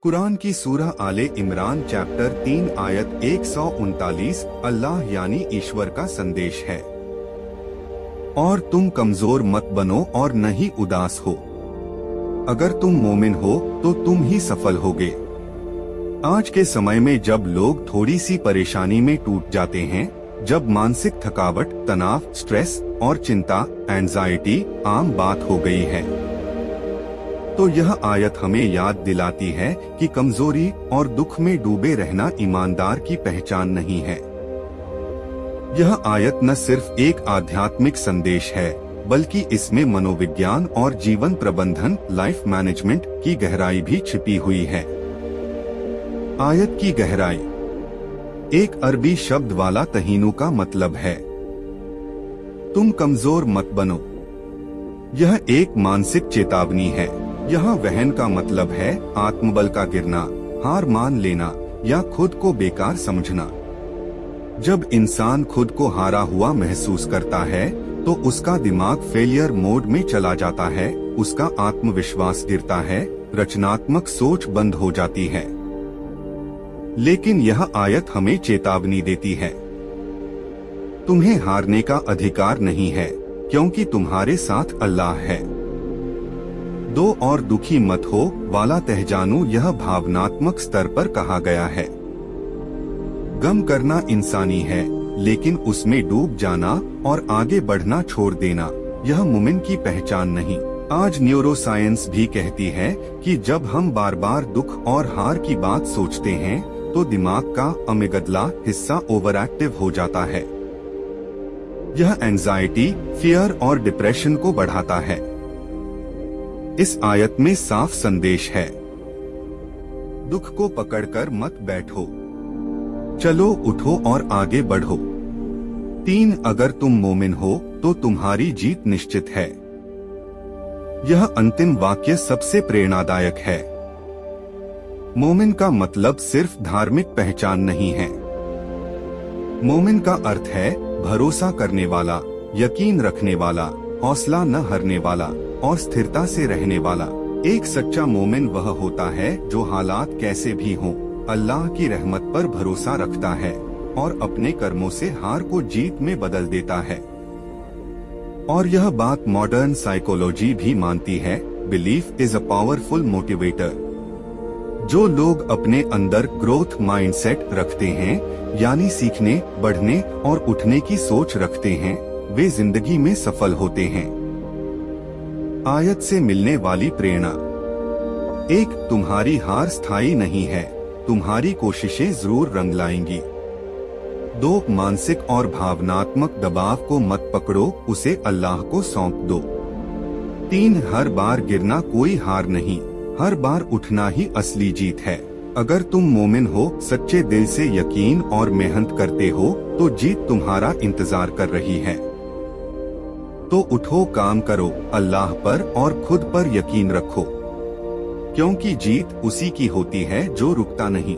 कुरान की सूरह आले इमरान चैप्टर 3 आयत 139 अल्लाह यानी ईश्वर का संदेश है। और तुम कमजोर मत बनो और न ही उदास हो। अगर तुम मोमिन हो तो तुम ही सफल होगे। आज के समय में जब लोग थोड़ी सी परेशानी में टूट जाते हैं, जब मानसिक थकावट, तनाव, स्ट्रेस और चिंता, एंजाइटी आम बात हो गई है, तो यह आयत हमें याद दिलाती है कि कमजोरी और दुख में डूबे रहना ईमानदार की पहचान नहीं है। यह आयत न सिर्फ एक आध्यात्मिक संदेश है, बल्कि इसमें मनोविज्ञान और जीवन प्रबंधन, लाइफ मैनेजमेंट की गहराई भी छिपी हुई है। आयत की गहराई। एक अरबी शब्द वाला तहीनु का मतलब है तुम कमजोर मत बनो। यह एक मानसिक चेतावनी है। यहाँ वहन का मतलब है आत्मबल का गिरना, हार मान लेना या खुद को बेकार समझना। जब इंसान खुद को हारा हुआ महसूस करता है तो उसका दिमाग फेलियर मोड में चला जाता है, उसका आत्मविश्वास गिरता है, रचनात्मक सोच बंद हो जाती है। लेकिन यह आयत हमें चेतावनी देती है, तुम्हें हारने का अधिकार नहीं है, क्योंकि तुम्हारे साथ अल्लाह है। दो और दुखी मत हो वाला तहजानू यह भावनात्मक स्तर पर कहा गया है। गम करना इंसानी है, लेकिन उसमें डूब जाना और आगे बढ़ना छोड़ देना यह मुमिन की पहचान नहीं। आज न्यूरोसाइंस भी कहती है कि जब हम बार बार दुख और हार की बात सोचते हैं तो दिमाग का अमिगदला हिस्सा ओवरएक्टिव हो जाता है। यह एंजाइटी, फियर और डिप्रेशन को बढ़ाता है। इस आयत में साफ संदेश है, दुख को पकड़कर मत बैठो, चलो उठो और आगे बढ़ो। 3 अगर तुम मोमिन हो तो तुम्हारी जीत निश्चित है। यह अंतिम वाक्य सबसे प्रेरणादायक है। मोमिन का मतलब सिर्फ धार्मिक पहचान नहीं है। मोमिन का अर्थ है भरोसा करने वाला, यकीन रखने वाला, हौसला न हारने वाला और स्थिरता से रहने वाला। एक सच्चा मोमिन वह होता है जो हालात कैसे भी हों, अल्लाह की रहमत पर भरोसा रखता है और अपने कर्मों से हार को जीत में बदल देता है। और यह बात मॉडर्न साइकोलॉजी भी मानती है, belief is a powerful motivator. जो लोग अपने अंदर ग्रोथ माइंडसेट रखते हैं, यानी सीखने, बढ़ने और उठने की सोच रखते हैं, वे जिंदगी में सफल होते हैं। आयत से मिलने वाली प्रेरणा। 1 तुम्हारी हार स्थायी नहीं है, तुम्हारी कोशिशें जरूर रंग लाएंगी। 2 मानसिक और भावनात्मक दबाव को मत पकड़ो, उसे अल्लाह को सौंप दो। 3 हर बार गिरना कोई हार नहीं, हर बार उठना ही असली जीत है। अगर तुम मोमिन हो, सच्चे दिल से यकीन और मेहनत करते हो, तो जीत तुम्हारा इंतजार कर रही है। तो उठो, काम करो, अल्लाह पर और खुद पर यकीन रखो, क्योंकि जीत उसी की होती है जो रुकता नहीं।